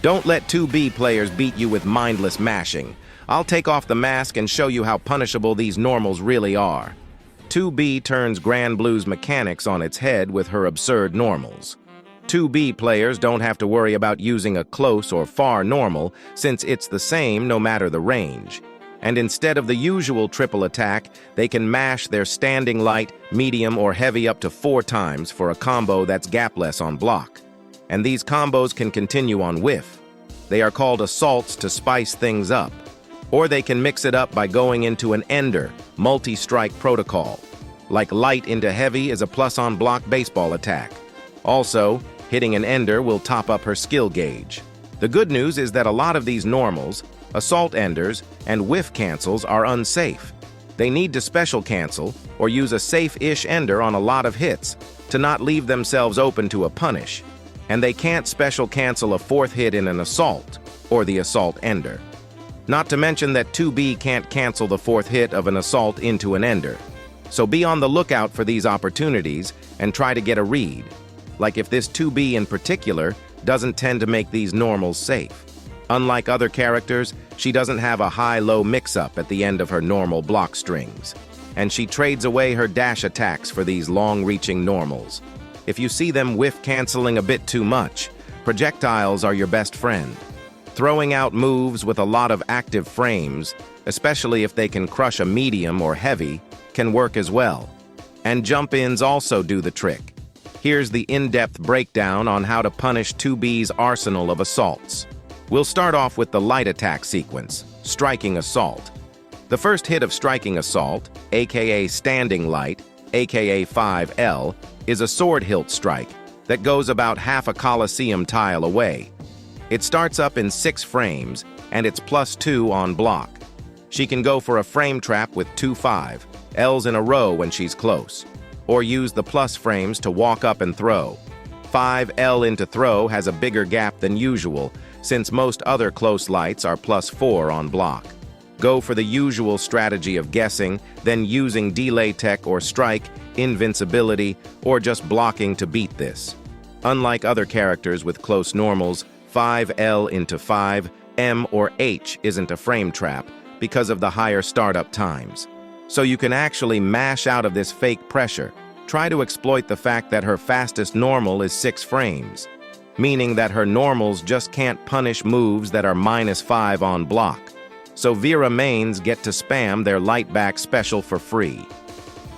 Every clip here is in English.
Don't let 2B players beat you with mindless mashing. I'll take off the mask and show you how punishable these normals really are. 2B turns Granblue's mechanics on its head with her absurd normals. 2B players don't have to worry about using a close or far normal, since it's the same no matter the range. And instead of the usual triple attack, they can mash their standing light, medium, or heavy up to 4 times for a combo that's gapless on block. And these combos can continue on whiff. They are called assaults to spice things up. Or they can mix it up by going into an ender, multi-strike protocol. Like light into heavy is a plus on block baseball attack. Also, hitting an ender will top up her skill gauge. The good news is that a lot of these normals, assault enders, and whiff cancels are unsafe. They need to special cancel or use a safe-ish ender on a lot of hits to not leave themselves open to a punish. And they can't special cancel a 4th hit in an assault or the assault ender. Not to mention that 2B can't cancel the 4th hit of an assault into an ender. So be on the lookout for these opportunities and try to get a read. Like if this 2B in particular doesn't tend to make these normals safe. Unlike other characters, she doesn't have a high-low mix-up at the end of her normal block strings. And she trades away her dash attacks for these long-reaching normals. If you see them whiff canceling a bit too much, projectiles are your best friend. Throwing out moves with a lot of active frames, especially if they can crush a medium or heavy, can work as well. And jump-ins also do the trick. Here's the in-depth breakdown on how to punish 2B's arsenal of assaults. We'll start off with the light attack sequence, Striking Assault. The first hit of Striking Assault, aka Standing Light, aka 5L, is a sword hilt strike that goes about half a Colosseum tile away. It starts up in 6 frames, and it's +2 on block. She can go for a frame trap with 2 5Ls in a row when she's close, or use the plus frames to walk up and throw. 5L into throw has a bigger gap than usual, since most other close lights are +4 on block. Go for the usual strategy of guessing, then using delay tech or strike, invincibility, or just blocking to beat this. Unlike other characters with close normals, 5L into 5, M or H isn't a frame trap because of the higher startup times. So you can actually mash out of this fake pressure. Try to exploit the fact that her fastest normal is 6 frames, meaning that her normals just can't punish moves that are -5 on block. So Vera mains get to spam their lightback special for free.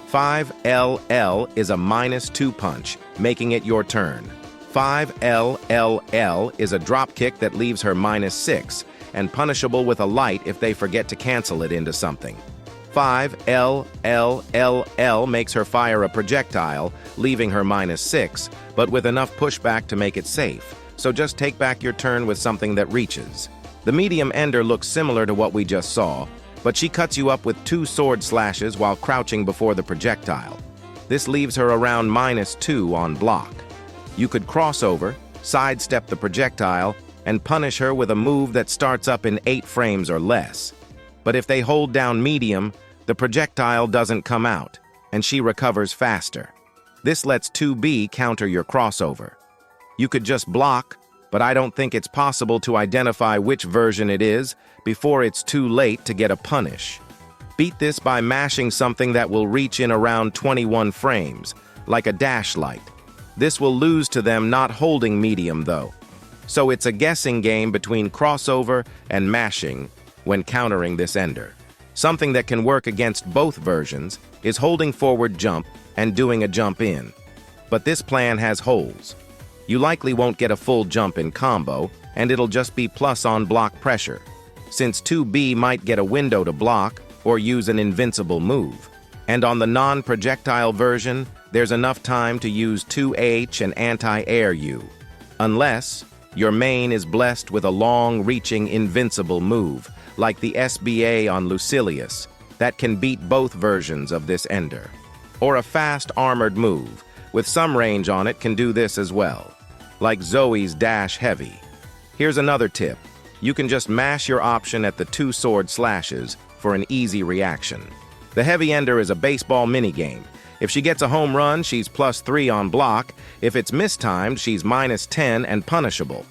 5LL is a -2 punch, making it your turn. 5LLL is a dropkick that leaves her -6 and punishable with a light if they forget to cancel it into something. 5LLLL makes her fire a projectile, leaving her -6, but with enough pushback to make it safe, so just take back your turn with something that reaches. The medium ender looks similar to what we just saw, but she cuts you up with 2 sword slashes while crouching before the projectile. This leaves her around -2 on block. You could crossover, sidestep the projectile, and punish her with a move that starts up in 8 frames or less. But if they hold down medium, the projectile doesn't come out, and she recovers faster. This lets 2B counter your crossover. You could just block, but I don't think it's possible to identify which version it is before it's too late to get a punish. Beat this by mashing something that will reach in around 21 frames, like a dash light. This will lose to them not holding medium though. So it's a guessing game between crossover and mashing when countering this ender. Something that can work against both versions is holding forward jump and doing a jump in. But this plan has holes. You likely won't get a full jump in combo, and it'll just be plus on block pressure, since 2B might get a window to block or use an invincible move. And on the non-projectile version, there's enough time to use 2H and anti-air U, unless your main is blessed with a long-reaching invincible move, like the SBA on Lucilius, that can beat both versions of this ender. Or a fast armored move, with some range on it, can do this as well, like Zoe's Dash Heavy. Here's another tip. You can just mash your option at the 2 sword slashes for an easy reaction. The heavy ender is a baseball minigame. If she gets a home run, she's +3 on block. If it's mistimed, she's -10 and punishable.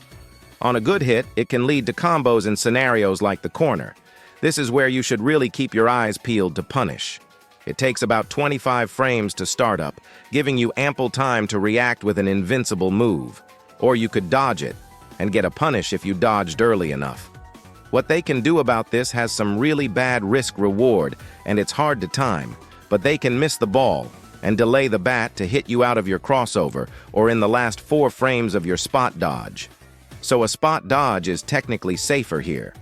On a good hit, it can lead to combos in scenarios like the corner. This is where you should really keep your eyes peeled to punish. It takes about 25 frames to start up, giving you ample time to react with an invincible move. Or you could dodge it, and get a punish if you dodged early enough. What they can do about this has some really bad risk-reward, and it's hard to time, but they can miss the ball and delay the bat to hit you out of your crossover or in the last 4 frames of your spot dodge. So a spot dodge is technically safer here.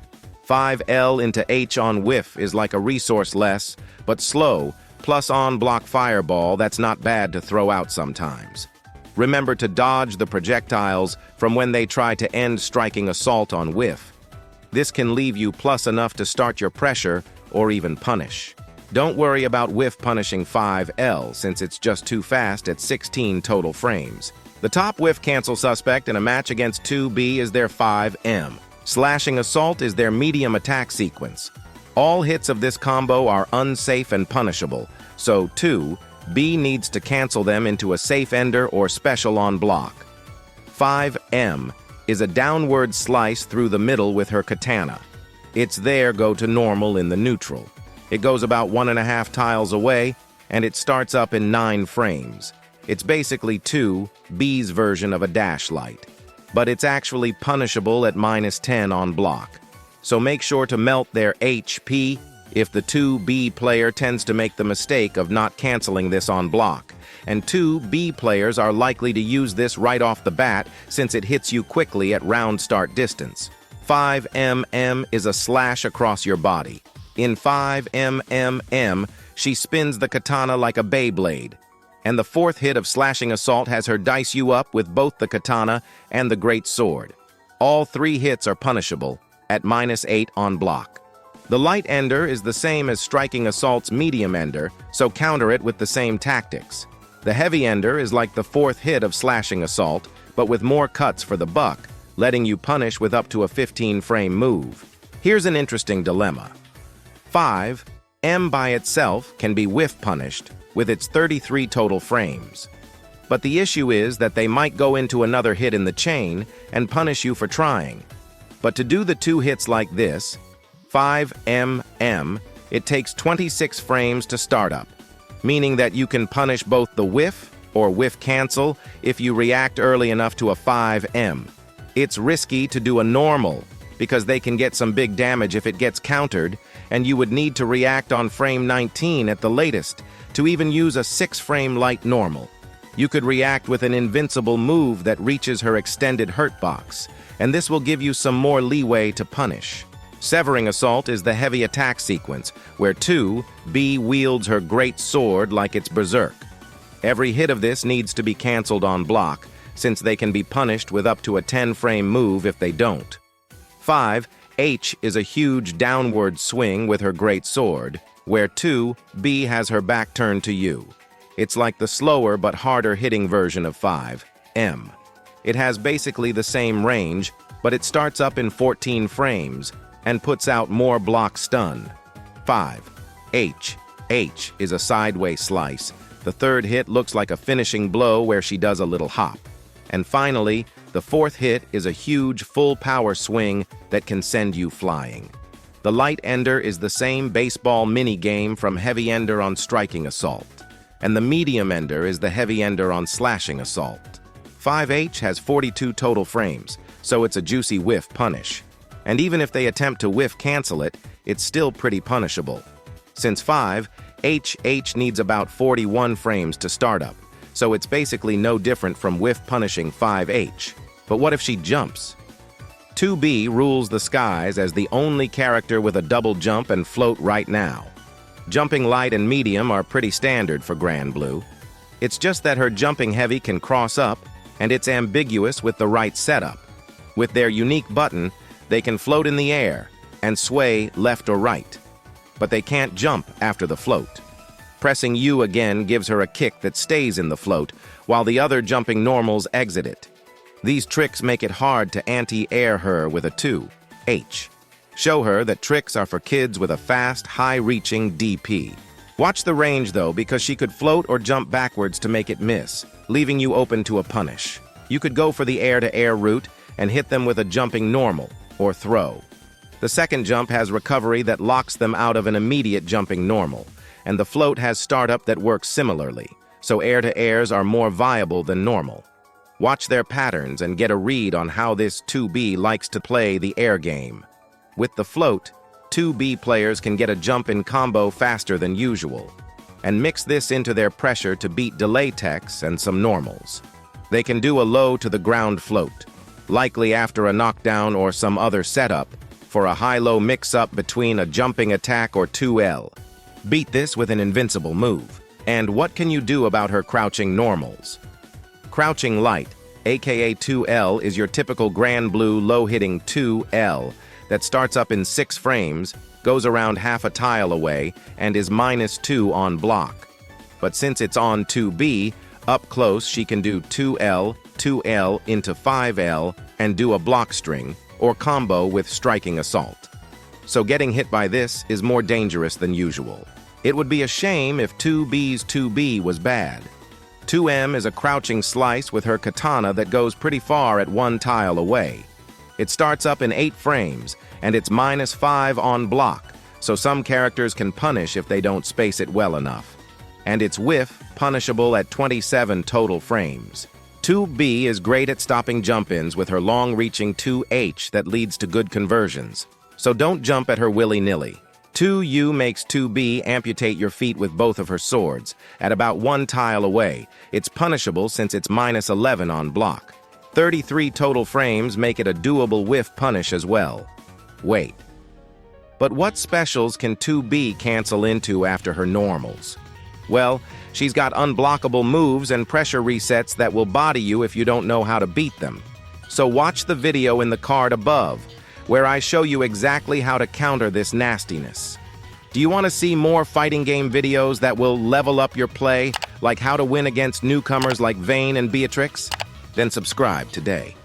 5L into H on whiff is like a resource less, but slow, plus on-block fireball that's not bad to throw out sometimes. Remember to dodge the projectiles from when they try to end striking assault on whiff. This can leave you plus enough to start your pressure or even punish. Don't worry about whiff punishing 5L since it's just too fast at 16 total frames. The top whiff cancel suspect in a match against 2B is their 5M. Slashing Assault is their medium attack sequence. All hits of this combo are unsafe and punishable, so 2B needs to cancel them into a safe ender or special on block. 5M is a downward slice through the middle with her katana. Its there go to normal in the neutral. It goes about 1.5 tiles away, and it starts up in 9 frames. It's basically 2B's version of a dash light, but it's actually punishable at -10 on block. So make sure to melt their HP if the 2B player tends to make the mistake of not canceling this on block. And 2B players are likely to use this right off the bat since it hits you quickly at round start distance. 5MM is a slash across your body. In 5MMM, she spins the katana like a Beyblade. And the 4th hit of Slashing Assault has her dice you up with both the katana and the great sword. All 3 hits are punishable at -8 on block. The light ender is the same as Striking Assault's medium ender, so counter it with the same tactics. The heavy ender is like the 4th hit of Slashing Assault, but with more cuts for the buck, letting you punish with up to a 15-frame move. Here's an interesting dilemma. 5M by itself can be whiff punished with its 33 total frames. But the issue is that they might go into another hit in the chain and punish you for trying. But to do the 2 hits like this, 5MM, it takes 26 frames to start up, meaning that you can punish both the whiff or whiff cancel if you react early enough to a 5M. It's risky to do a normal because they can get some big damage if it gets countered, and you would need to react on frame 19 at the latest to even use a 6-frame light normal. You could react with an invincible move that reaches her extended hurt box, and this will give you some more leeway to punish. Severing Assault is the heavy attack sequence, where 2B wields her great sword like it's berserk. Every hit of this needs to be cancelled on block, since they can be punished with up to a 10-frame move if they don't. 5H is a huge downward swing with her great sword, where 2B has her back turned to you. It's like the slower but harder hitting version of 5M. It has basically the same range, but it starts up in 14 frames and puts out more block stun. 5H is a sideways slice. The 3rd hit looks like a finishing blow where she does a little hop. And finally, the 4th hit is a huge full power swing that can send you flying. The light ender is the same baseball mini-game from heavy ender on Striking Assault, and the medium ender is the heavy ender on Slashing Assault. 5H has 42 total frames, so it's a juicy whiff punish. And even if they attempt to whiff cancel it, it's still pretty punishable. Since 5H needs about 41 frames to start up, so it's basically no different from whiff punishing 5H. But what if she jumps? 2B rules the skies as the only character with a double jump and float right now. Jumping light and medium are pretty standard for Granblue. It's just that her jumping heavy can cross up, and it's ambiguous with the right setup. With their unique button, they can float in the air and sway left or right, but they can't jump after the float. Pressing U again gives her a kick that stays in the float, while the other jumping normals exit it. These tricks make it hard to anti-air her with a 2H. Show her that tricks are for kids with a fast, high-reaching DP. Watch the range, though, because she could float or jump backwards to make it miss, leaving you open to a punish. You could go for the air-to-air route and hit them with a jumping normal, or throw. The second jump has recovery that locks them out of an immediate jumping normal, and the float has startup that works similarly, so air-to-airs are more viable than normal. Watch their patterns and get a read on how this 2B likes to play the air game. With the float, 2B players can get a jump-in combo faster than usual, and mix this into their pressure to beat delay techs and some normals. They can do a low to the ground float, likely after a knockdown or some other setup, for a high-low mix-up between a jumping attack or 2L. Beat this with an invincible move. And what can you do about her crouching normals? Crouching light, aka 2L, is your typical Granblue low-hitting 2L that starts up in 6 frames, goes around half a tile away, and is -2 on block. But since it's on 2B, up close she can do 2L, 2L into 5L, and do a block string, or combo with striking assault. So getting hit by this is more dangerous than usual. It would be a shame if 2B's 2B was bad. 2M is a crouching slice with her katana that goes pretty far at 1 tile away. It starts up in 8 frames, and it's -5 on block, so some characters can punish if they don't space it well enough. And it's whiff, punishable at 27 total frames. 2B is great at stopping jump-ins with her long-reaching 2H that leads to good conversions, so don't jump at her willy-nilly. 2U makes 2B amputate your feet with both of her swords, at about 1 tile away. It's punishable since it's -11 on block. 33 total frames make it a doable whiff punish as well. Wait. But what specials can 2B cancel into after her normals? Well, she's got unblockable moves and pressure resets that will body you if you don't know how to beat them. So watch the video in the card above, where I show you exactly how to counter this nastiness. Do you want to see more fighting game videos that will level up your play, like how to win against newcomers like Vane and Beatrix? Then subscribe today.